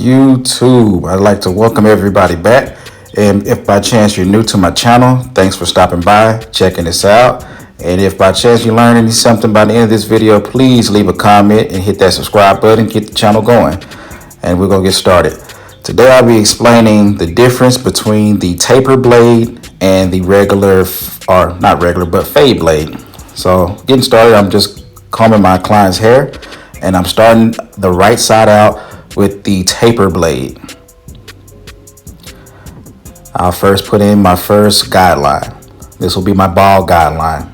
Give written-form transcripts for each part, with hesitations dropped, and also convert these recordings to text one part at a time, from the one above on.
YouTube? I'd like to welcome everybody back. And if by chance you're new to my channel, thanks for stopping by, checking this out. And if by chance you learn something by the end of this video, please leave a comment and hit that subscribe button, get the channel going. And we're gonna get started. Today I'll be explaining the difference between the taper blade and the regular, or not regular, but fade blade. So getting started, I'm just combing my client's hair and I'm starting the right side out with the taper blade. I'll first put in my first guideline. This will be my ball guideline.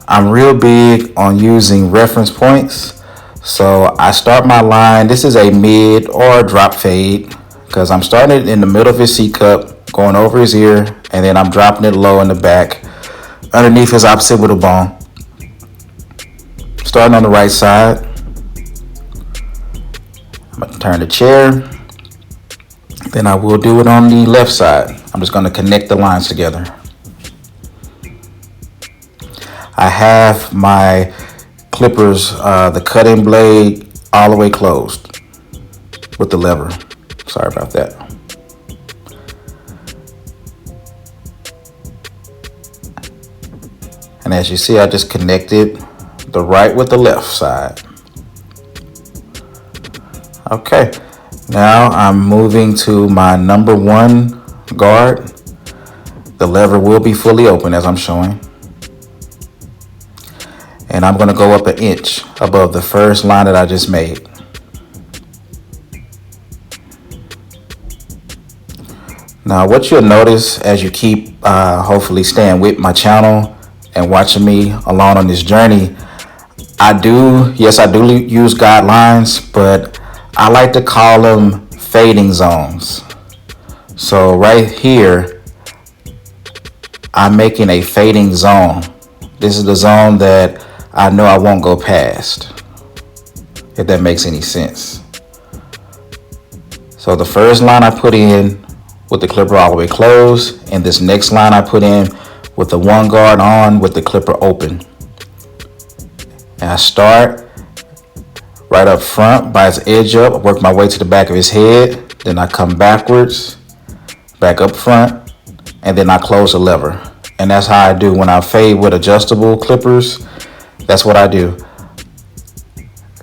I'm real big on using reference points. So I start my line. This is a mid or drop fade because I'm starting it in the middle of his C cup, going over his ear, and then I'm dropping it low in the back, underneath his occipital bone. Starting on the right side. I'm going to turn the chair. Then I will do it on the left side. I'm just going to connect the lines together. I have my clippers, the cutting blade, all the way closed with the lever. Sorry about that. And as you see, I just connected the right with the left side. Okay, now I'm moving to my number one guard. The lever will be fully open as I'm showing. And I'm gonna go up an inch above the first line that I just made. Now what you'll notice as you keep hopefully staying with my channel and watching me along on this journey, I do use guidelines, but I like to call them fading zones. So right here, I'm making a fading zone. This is the zone that I know I won't go past, if that makes any sense. So the first line I put in with the clipper all the way closed, and this next line I put in with the one guard on with the clipper open. And I start right up front by his edge up, work my way to the back of his head, then I come backwards, back up front, and then I close the lever. And that's how I do when I fade with adjustable clippers. That's what I do.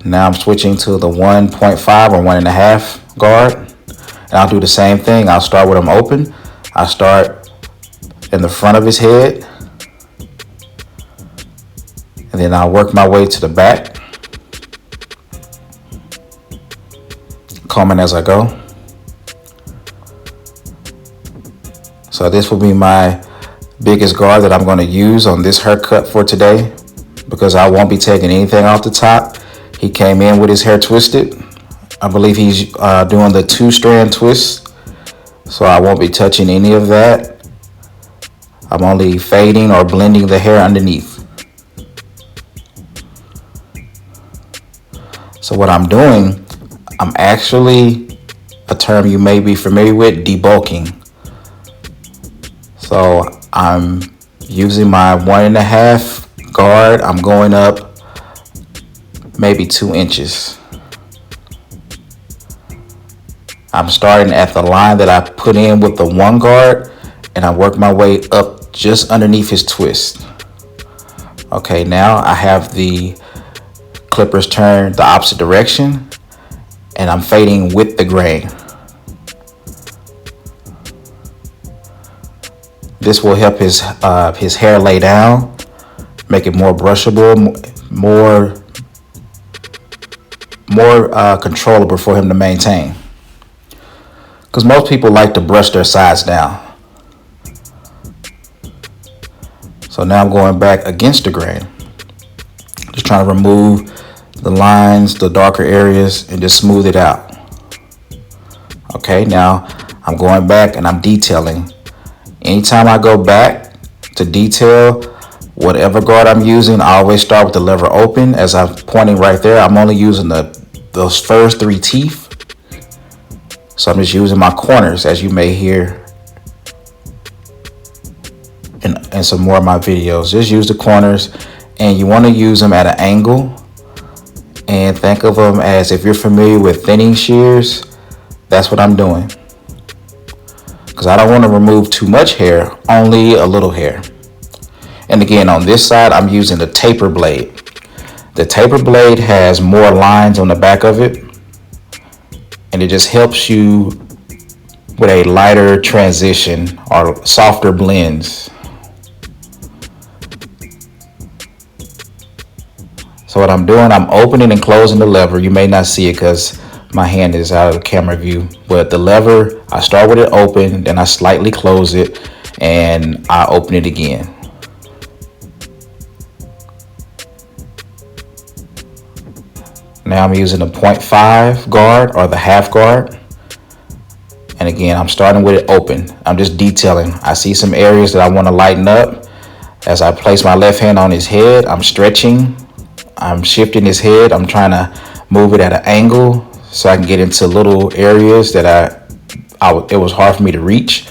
Now I'm switching to the 1.5 or 1.5 guard, and I'll do the same thing. I'll start with him open. I start in the front of his head, and then I'll work my way to the back, combing as I go. So this will be my biggest guard that I'm going to use on this haircut for today, because I won't be taking anything off the top. He came in with his hair twisted. I believe he's doing the 2-strand twist, so I won't be touching any of that. I'm only fading or blending the hair underneath. So what I'm doing, I'm actually, a term you may be familiar with, debulking. So I'm using my 1.5 guard. I'm going up maybe 2 inches. I'm starting at the line that I put in with the one guard, and I work my way up just underneath his twist. Okay, now I have the clippers turned the opposite direction, and I'm fading with the grain. This will help his hair lay down, make it more brushable, more controllable for him to maintain. Because most people like to brush their sides down. So now I'm going back against the grain, just trying to remove the lines, the darker areas, and just smooth it out. Okay, now I'm going back and I'm detailing. Anytime I go back to detail, whatever guard I'm using, I always start with the lever open. As I'm pointing right there, I'm only using those first 3 teeth. So I'm just using my corners, as you may hear in some more of my videos. Just use the corners, and you want to use them at an angle And think of them as, if you're familiar with thinning shears, that's what I'm doing. Because I don't want to remove too much hair, only a little hair. And again, on this side, I'm using the taper blade. The taper blade has more lines on the back of it, and it just helps you with a lighter transition or softer blends. So what I'm doing, I'm opening and closing the lever. You may not see it because my hand is out of the camera view, but the lever, I start with it open, then I slightly close it, and I open it again. Now I'm using the 0.5 guard or the half guard. And again, I'm starting with it open. I'm just detailing. I see some areas that I want to lighten up. As I place my left hand on his head, I'm stretching. I'm shifting his head. I'm trying to move it at an angle so I can get into little areas that it was hard for me to reach.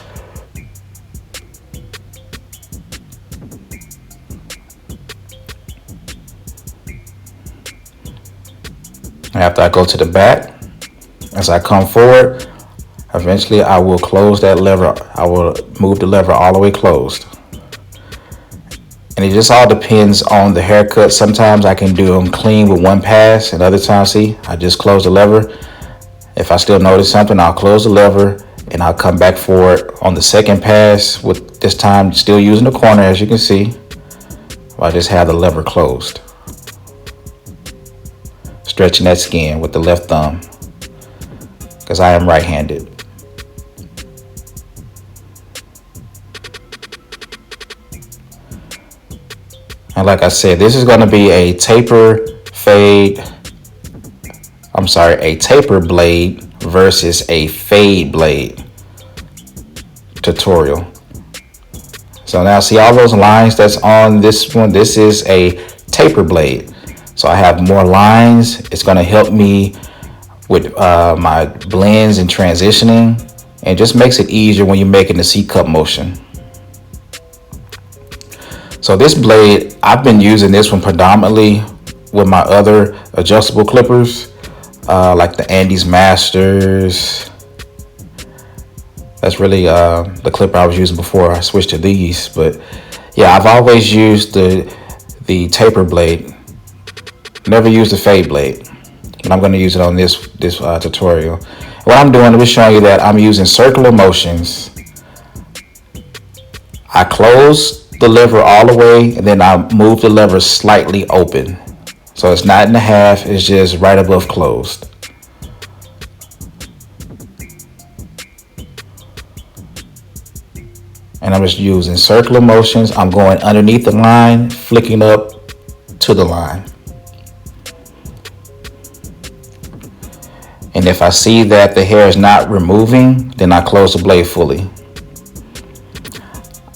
After I go to the back, as I come forward, eventually I will close that lever. I will move the lever all the way closed. And it just all depends on the haircut. Sometimes I can do them clean with one pass, and other times, see, I just close the lever. If I still notice something, I'll close the lever and I'll come back for it on the second pass, with this time still using the corner, as you can see. I just have the lever closed. Stretching that skin with the left thumb, because I am right-handed. And like I said, this is going to be a taper blade versus a fade blade tutorial. So now see all those lines that's on this one? This is a taper blade. So I have more lines. It's going to help me with my blends and transitioning, and just makes it easier when you're making the C-cup motion. So this blade, I've been using this one predominantly with my other adjustable clippers, like the Andes Masters. That's really the clipper I was using before I switched to these. But yeah, I've always used the taper blade. Never used the fade blade, but I'm going to use it on this tutorial. What I'm doing, I'm just showing you that I'm using circular motions. I close the lever all the way, and then I move the lever slightly open. So it's not in the half, it's just right above closed. And I'm just using circular motions. I'm going underneath the line, flicking up to the line. And if I see that the hair is not removing, then I close the blade fully.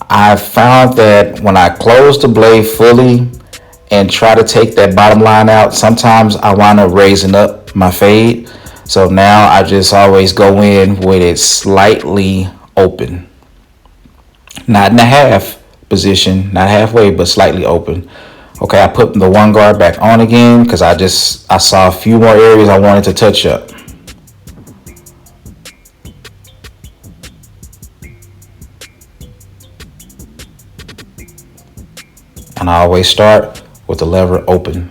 I've found that when I close the blade fully and try to take that bottom line out, sometimes I wind up raising up my fade. So now I just always go in with it slightly open. Not in the half position, not halfway, but slightly open. Okay, I put the one guard back on again because I saw a few more areas I wanted to touch up. And I always start with the lever open.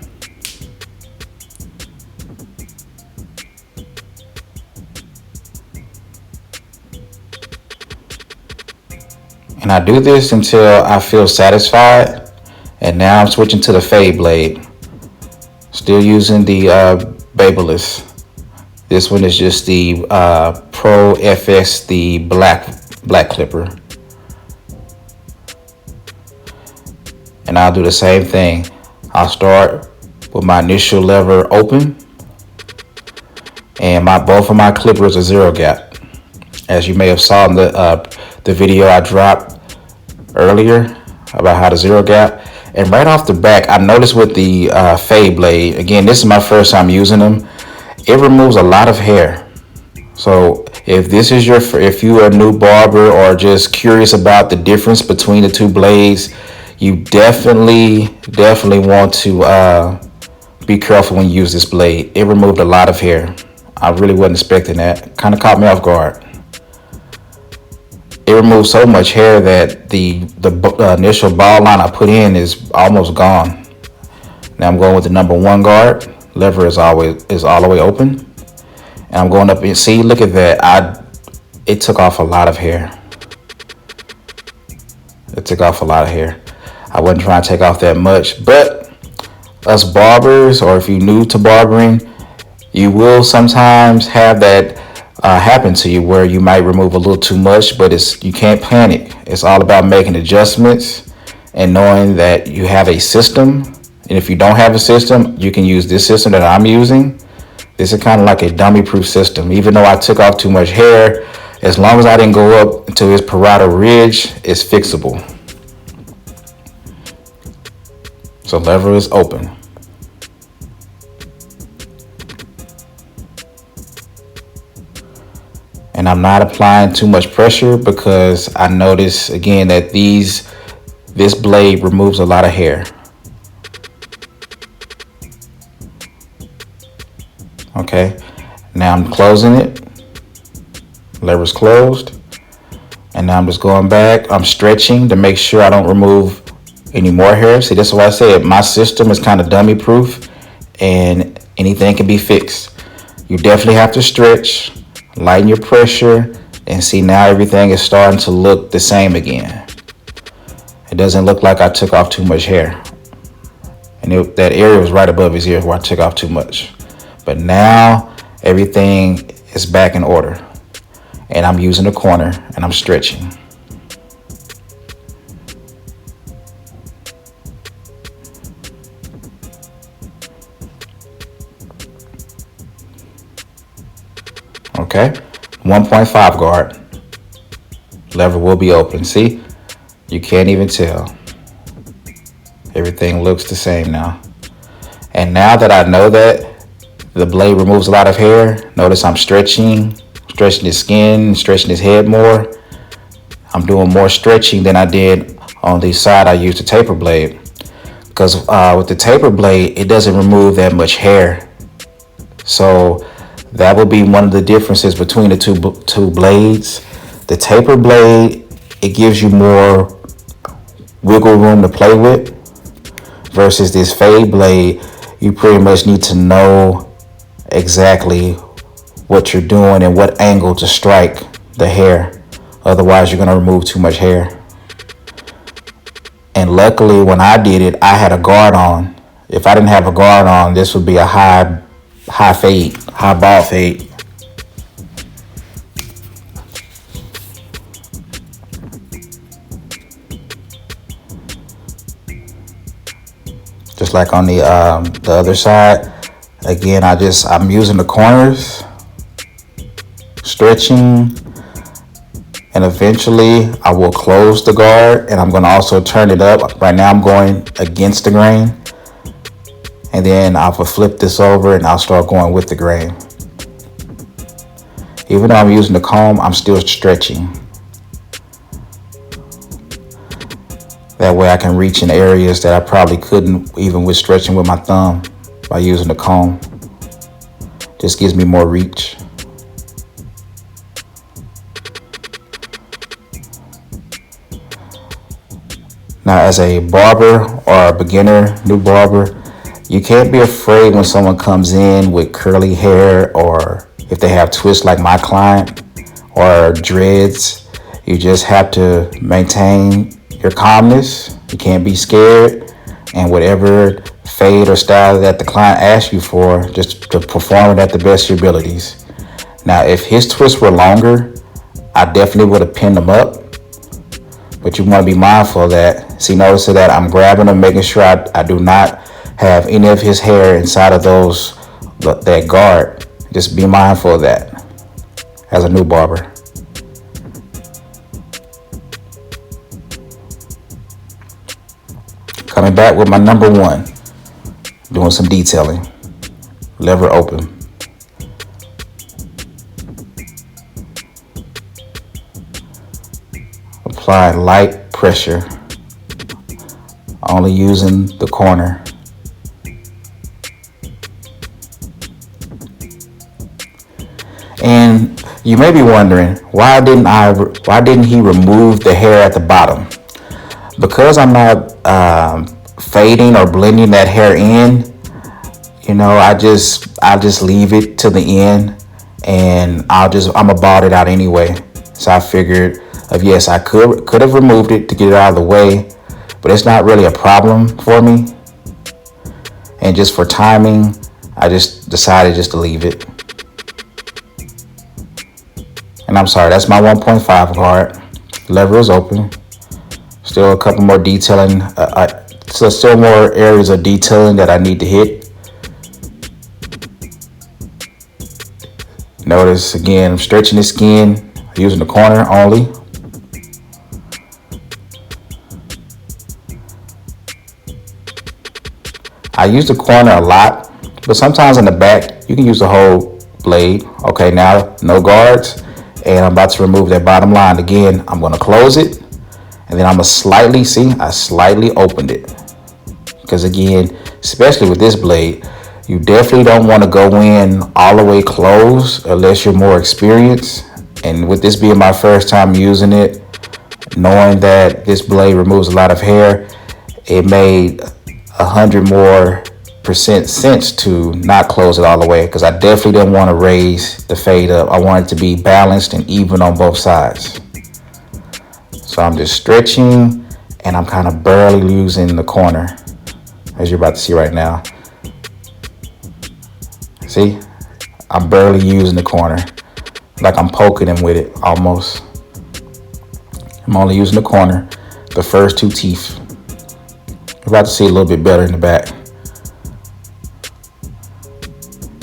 And I do this until I feel satisfied. And now I'm switching to the fade blade. Still using the Babyliss. This one is just the Pro FS, the black clipper. And I'll do the same thing. I'll start with my initial lever open, and both of my clippers are zero gap. As you may have saw in the video I dropped earlier about how to zero gap. And right off the back, I noticed with the fade blade, again, this is my first time using them, it removes a lot of hair. So if you are a new barber or just curious about the difference between the two blades, you definitely want to be careful when you use this blade. It removed a lot of hair. I really wasn't expecting that. Kind of caught me off guard. It removed so much hair that the initial ball line I put in is almost gone. Now I'm going with the number 1 guard. Lever is all the way open. And I'm going up and see, look at that. It took off a lot of hair. It took off a lot of hair. I wasn't trying to take off that much, but us barbers, or if you're new to barbering, you will sometimes have that happen to you where you might remove a little too much, but you can't panic. It's all about making adjustments and knowing that you have a system. And if you don't have a system, you can use this system that I'm using. This is kind of like a dummy-proof system. Even though I took off too much hair, as long as I didn't go up to his parietal ridge, it's fixable. So lever is open. And I'm not applying too much pressure because I notice again that this blade removes a lot of hair. Okay, now I'm closing it. Lever's closed. And now I'm just going back. I'm stretching to make sure I don't remove any more hair. See, this is why I said my system is kind of dummy proof and anything can be fixed. You definitely have to stretch, lighten your pressure, and see now everything is starting to look the same again. It doesn't look like I took off too much hair. And that area was right above his ear where I took off too much. But now everything is back in order. And I'm using the corner and I'm stretching. Okay, 1.5 guard. Lever will be open. See, you can't even tell. Everything looks the same now. And now that I know that the blade removes a lot of hair, notice I'm stretching his skin, stretching his head more. I'm doing more stretching than I did on the side I used the taper blade. Because with the taper blade, it doesn't remove that much hair. So that would be one of the differences between the two blades. The taper blade, it gives you more wiggle room to play with. Versus this fade blade, you pretty much need to know exactly what you're doing and what angle to strike the hair. Otherwise, you're going to remove too much hair. And luckily, when I did it, I had a guard on. If I didn't have a guard on, this would be a high fade, high ball fade. Just like on the other side. Again, I'm using the corners, stretching, and eventually I will close the guard, and I'm going to also turn it up. Right now I'm going against the grain, and then I'll flip this over and I'll start going with the grain. Even though I'm using the comb, I'm still stretching. That way I can reach in areas that I probably couldn't even with stretching with my thumb by using the comb. Just gives me more reach. Now, as a barber or a beginner, new barber, you can't be afraid when someone comes in with curly hair or if they have twists like my client or dreads. You just have to maintain your calmness. You can't be scared, and whatever fade or style that the client asks you for, just to perform it at the best of your abilities. Now, if his twists were longer, I definitely would have pinned them up. But you want to be mindful of that. See, notice that I'm grabbing him, making sure I do not have any of his hair inside of that guard. Just be mindful of that as a new barber. Coming back with my number 1, doing some detailing. Lever open. Apply light pressure, only using the corner. You may be wondering, why didn't he remove the hair at the bottom? Because I'm not fading or blending that hair in, I just leave it to the end, and I'm gonna bald it out anyway. So I figured, yes, I could have removed it to get it out of the way, but it's not really a problem for me. And just for timing, I just decided just to leave it. And I'm sorry, that's my 1.5 guard. Lever is open. Still a couple more detailing. So still more areas of detailing that I need to hit. Notice again, I'm stretching the skin, using the corner only. I use the corner a lot, but sometimes in the back, you can use the whole blade. Okay, now no guards, and I'm about to remove that bottom line. Again, I'm gonna close it, and then I'm gonna I slightly opened it. Because again, especially with this blade, you definitely don't want to go in all the way closed unless you're more experienced. And with this being my first time using it, knowing that this blade removes a lot of hair, it made 100% more sense to not close it all the way, because I definitely didn't want to raise the fade up. I want it to be balanced and even on both sides. So I'm just stretching, and I'm kind of barely losing the corner, as you're about to see right now. See, I'm barely using the corner, like I'm poking him with it almost. I'm only using the corner, the first two teeth. You're about to see a little bit better in the back.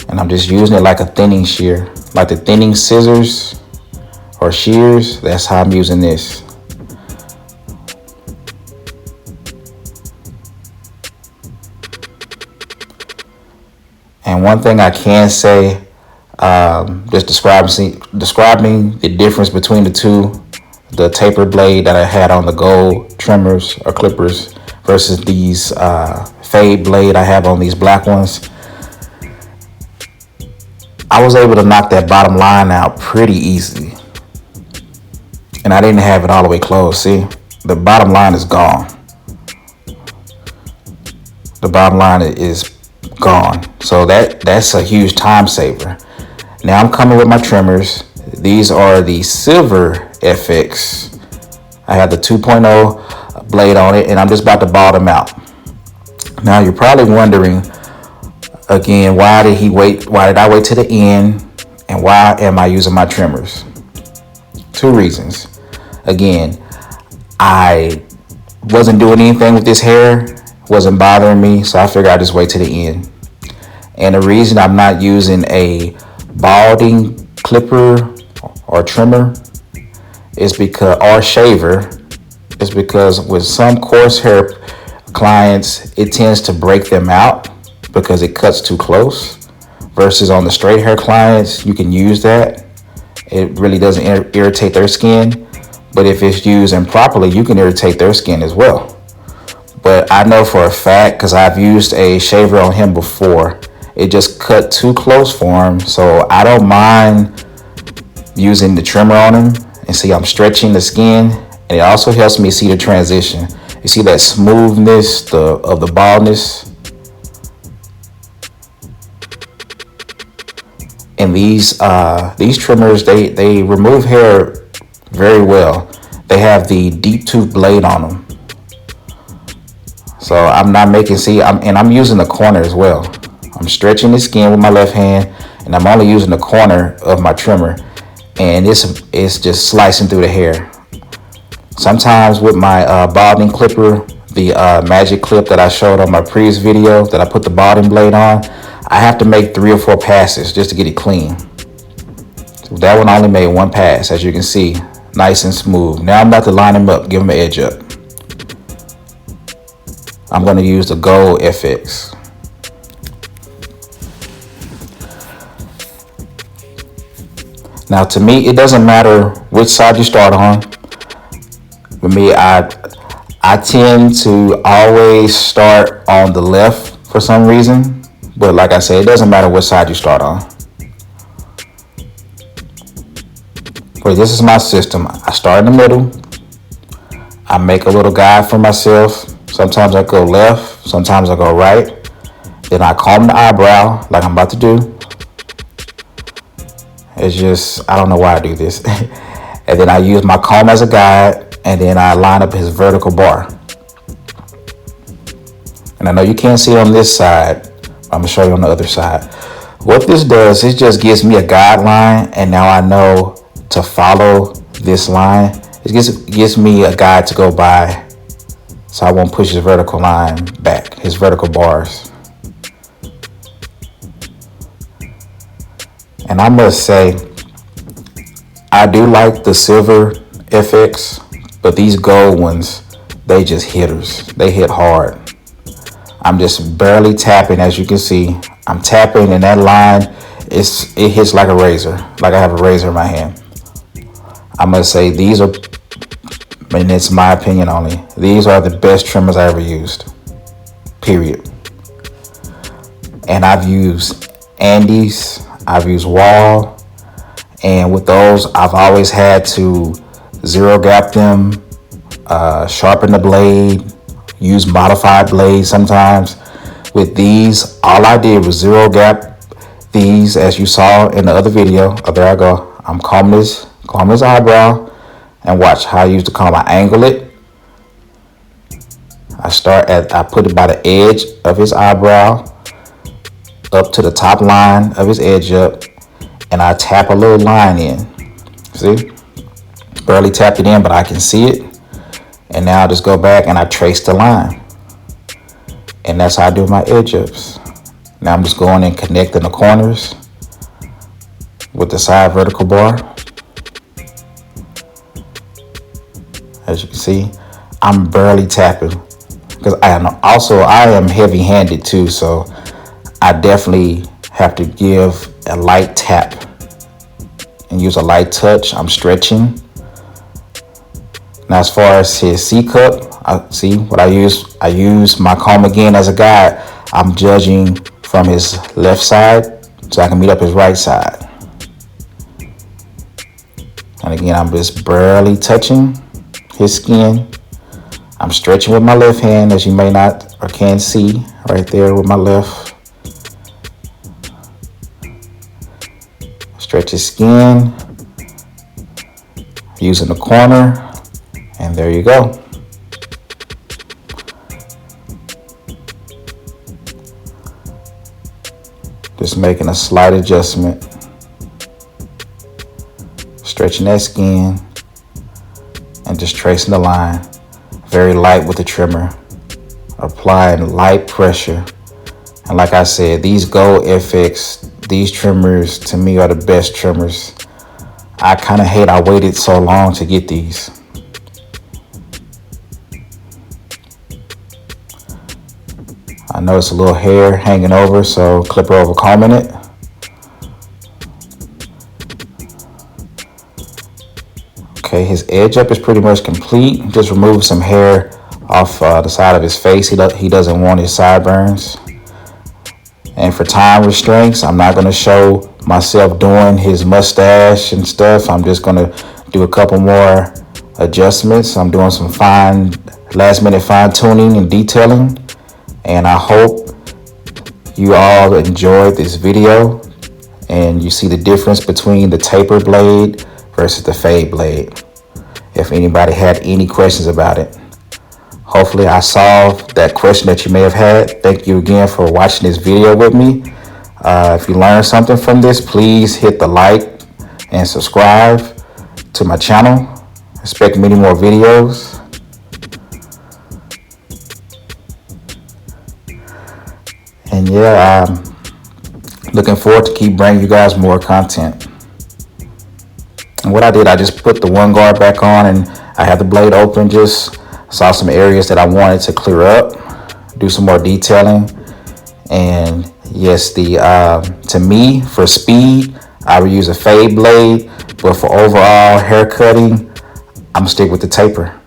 And I'm just using it like a thinning shear, like the thinning scissors or shears. That's how I'm using this. And one thing I can say, just describing the difference between the two, the taper blade that I had on the gold trimmers or clippers versus these fade blade I have on these black ones. I was able to knock that bottom line out pretty easily. And I didn't have it all the way closed. See, the bottom line is gone. The bottom line is gone. So that's a huge time saver. Now I'm coming with my trimmers. These are the Silver FX. I have the 2.0 blade on it, and I'm just about to bald them out. Now you're probably wondering, again, why did I wait to the end, and why am I using my trimmers? Two reasons. Again, I wasn't doing anything with this hair, wasn't bothering me, so I figured I'd just wait to the end. And the reason I'm not using a balding clipper or trimmer or shaver is because with some coarse hair clients, it tends to break them out because it cuts too close. Versus on the straight hair clients, you can use that. It really doesn't irritate their skin. But if it's used improperly, you can irritate their skin as well. But I know for a fact, because I've used a shaver on him before, it just cut too close for him. So I don't mind using the trimmer on him. And see, I'm stretching the skin, and it also helps me see the transition. You see that smoothness of the baldness. And these trimmers, they remove hair very well. They have the deep tooth blade on them. So I'm not making, I'm using the corner as well. I'm stretching the skin with my left hand, and I'm only using the corner of my trimmer, and it's just slicing through the hair. Sometimes with my balding clipper, the magic clip that I showed on my previous video that I put the balding blade on, I have to make 3 or 4 passes just to get it clean. So that one only made 1 pass, as you can see, nice and smooth. Now I'm about to line him up, give him an edge up. I'm going to use the Gold FX. Now to me, it doesn't matter which side you start on. For me, I tend to always start on the left for some reason. But like I said, it doesn't matter what side you start on. But this is my system. I start in the middle. I make a little guide for myself. Sometimes I go left, sometimes I go right. Then I comb the eyebrow like I'm about to do. It's just, I don't know why I do this. And then I use my comb as a guide, and then I line up his vertical bar. And I know you can't see it on this side. I'm gonna show you on the other side. What this does, it just gives me a guideline, and now I know to follow this line. It gives me a guide to go by, so I won't push his vertical line back, his vertical bars. And I must say, I do like the silver FX, but these gold ones, they just hitters. They hit hard. I'm just barely tapping, as you can see. I'm tapping, and that line, it hits like a razor, like I have a razor in my hand. I must say, these are, and it's my opinion only, these are the best trimmers I ever used, period. And I've used Andes, I've used Wahl, and with those, I've always had to zero gap them, sharpen the blade, use modified blades sometimes. With these, all I did was zero gap these, as you saw in the other video. Oh, there I go. I'm combing his eyebrow, and watch how I use the comb. I angle it. I put it by the edge of his eyebrow up to the top line of his edge up, and I tap a little line in. See? Barely tapped it in, but I can see it. And now I just go back and I trace the line. And that's how I do my edge ups. Now I'm just going and connecting the corners with the side vertical bar. As you can see, I'm barely tapping, because I am heavy handed too, so I definitely have to give a light tap and use a light touch. I'm stretching. Now, as far as his C cup, I use my comb again as a guide. I'm judging from his left side so I can meet up his right side. And again, I'm just barely touching his skin. I'm stretching with my left hand, as you may not or can see right there with my left. Stretch his skin, using the corner, and there you go. Just making a slight adjustment, stretching that skin, and just tracing the line. Very light with the trimmer, applying light pressure. And like I said, these Gold FX, these trimmers to me are the best trimmers. I kind of hate I waited so long to get these. I know it's a little hair hanging over, so clipper over combing it. Okay, his edge up is pretty much complete. Just remove some hair off the side of his face. He doesn't want his sideburns. And for time restraints, I'm not going to show myself doing his mustache and stuff. I'm just going to do a couple more adjustments. I'm doing some last minute fine tuning and detailing. And I hope you all enjoyed this video and you see the difference between the taper blade versus the fade blade. If anybody had any questions about it, hopefully I solved that question that you may have had. Thank you again for watching this video with me. If you learned something from this, please hit the like and subscribe to my channel. Expect many more videos. And yeah, I'm looking forward to keep bringing you guys more content. And what I did, I just put the one guard back on, and I had the blade open, just saw some areas that I wanted to clear up, do some more detailing. And yes, to me, for speed, I would use a fade blade, but for overall hair cutting, I'm gonna stick with the taper.